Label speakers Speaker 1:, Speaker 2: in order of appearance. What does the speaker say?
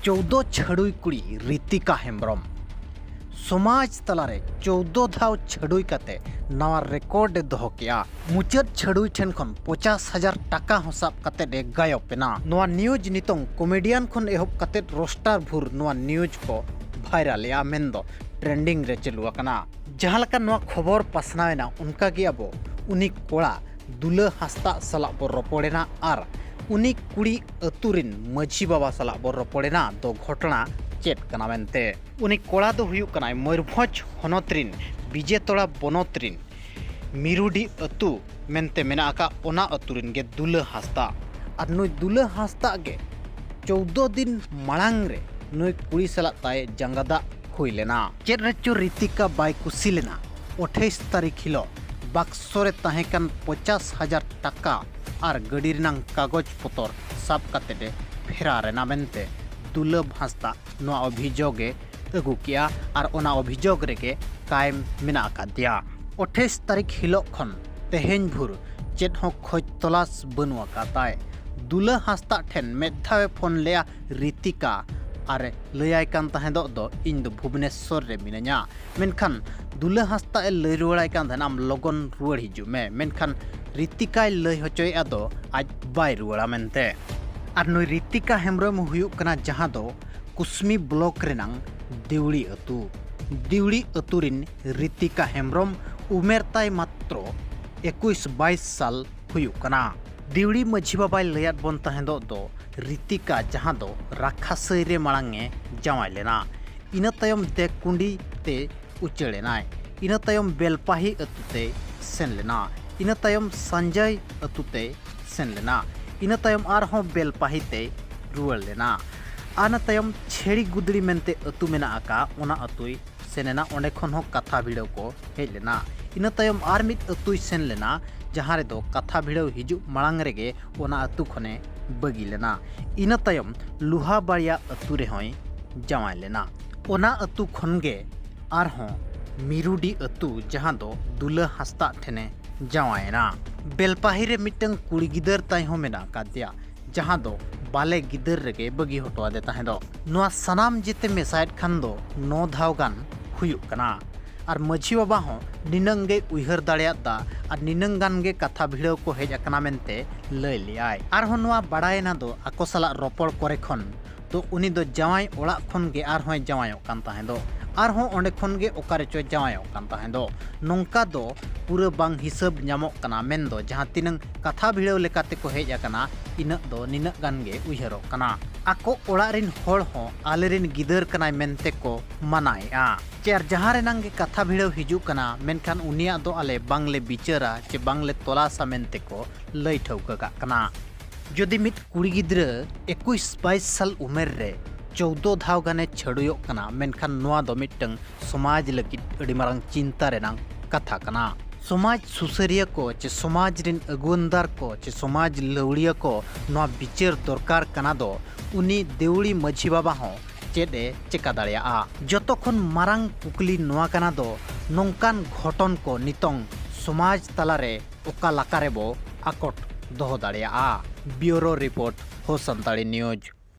Speaker 1: 14 छड़ुई कुड़ी रीतिका हेम्ब्रम समाज तलारे 14 धाव छड़ुई कते नवा रेकॉर्ड दोहो किया। मुचाद छड़ुई ठेन खन 50,000 टाका हो साब कते दे गायबेना। नवा न्यूज नितों कॉमेडियन खन एहब कते रोस्टार भुर नवा न्यूज को भाइरल या मेंदो ट्रेंडिंग रे चलुआ कना। जहां लका नवा खबर पासनावेना उनका गी अबो उनी कोड़ा दुला हस्ता सला बो रोपड़ेना और उनी कुड़ी अतुरिन मझी बाबा सला बो रोपड़ेना दो घटना चेत कना मेनते। उनी कोड़ा दो हुयुक कनाय मयूरभंज हनोतरिन विजेतोड़ा बनोतरिन मिरुडी अतु मेनते मेना आका ओना अतुरिन गे दुला हस्ता और नुई दुला हस्ता गे 14 दिन मांग रे नुई कुड़ी सला ताय जंगादा हुई लेना। चेत रेचो रीतिका बाय कुसी लेना 28 तारीख हिलो बाक्सोरे तहेकन 50,000 टाका और गड़ी रिनांग कागज पतर साब काते दे फेरारेना मेनते दुलभ हंसदा नोआ अभियोगे अगु किया और ओना अभियोग रेगे कायम मेना आकादिया। 28 तारीख हिलो खन तेहेन भुर चेत हो खोज तलाश बनुआ काताय। दुला हंसदा ठेन मेधावे फोन लेया रीतिका और लयाय कान तहेदो दो इन दो भुवनेश्वर रे मिनाया। मेनखान दुला हंसदा ए लय रुवाड़ाय कान तहेन आम लगन रुवाड़ हिजु मे। मेनखान रीतिकाय लय होचोय आदो आज बाय रुवाड़ा मेनते। और नुई रीतिका हेम्ब्रम हुयुक कना जहां दो कुसमी ब्लॉक रेनांग देवड़ी अतुरिन रीतिका हेम्ब्रम उमेर ताय मात्र 21-22 साल हुयुक कना। देवड़ी मझी बाबाय लयात बन तहेदो दो रीतिका जहां दो राखासई रे मांगे जावाय लेना। इना तायम देकुंडी ते उचेड़ेनाय। इना तायम बेलपाही अतुते सेन लेना। इना तायम संजय अतुते सेन लेना। इना तायम आरहों बेलपाही ते रुवाड़ लेना। आना तायम छेड़ी गुदड़ी मेनते अतु मेना आका ओना अतुई सेनेना ओंडे खन हो कथा भिड़ो को हेज लेना। इना तायम आर मिद अतुई सेन लेना जहां रे दो कथा भिड़ो हिजु मांग रेगे ओना अतु खने बगी लेना। इना तायम लुहा बाड़िया अतु रे होय जावाय लेना। ओना अतु खनगे आरहों मिरुडी अतु जहां दो दुला हंसदा ठेने जावायना। बेलपाही रे मिटंग कुड़ी गिदर ताय हो मेना कादिया जहां दो बाले गिदर रेगे बगी हटवा दे ताहेदो। नोआ सनाम जेते मेसायत खान दो 9 धाव गान हुयुक कना। और मझी बाबा हो निनंगे उइहर दाड़ेयात दा और निनंगान गे कथा भिड़ो को हेज अकना मेनते लय लियाय। आर हो नोआ बाड़ायना दो आको साला रोपड़ करे खन तो उनी दो जावाय ओड़ा खन गे आर होय जावायोक कान ताहेदो आर हो ओंडे खन गे ओकारे चो जावायोक कान ताहेदो। नोंका दो पूरा बांग हिसाब नामोक कना मेन दो जहां तिनंग कथा भिड़ो लेकाते को हेज अकना इना दो निना गान गे उइहरोक कना। आको ओड़ा रिन होड़ हो आले रिन गिदर कनाय मेनते को मानायआ। चेर जहां रेनांग गे कथा भिड़ो हिजु कना मेनखान उनिया दो आले बांगले बिचारा चे बांगले तलासा मेनते को लय ठौका कना। जदि मित कुड़ी गिद्रा 21-22 साल उमेर रे 14 धाव गाने छड़ुयोक कना मेनखान नोआ दो मिटंग समाज लगित अड़ी मारंग चिंता रेनांग कथा कना। समाज सुसरिया को चे समाज रिन अगुनदार को चे समाज लवड़िया को नोआ बिचार दरकार कना दो उनी देवड़ी मझी बाबा हो चेदे चेका दाड़ेया। जतोखन मारंग कुकली नोआ कना दो नोंकान घटन को नितोंग समाज तलारे ओका लाकारे बो आकोट दोहो दाड़ेया। ब्यूरो रिपोर्ट हो संताली न्यूज।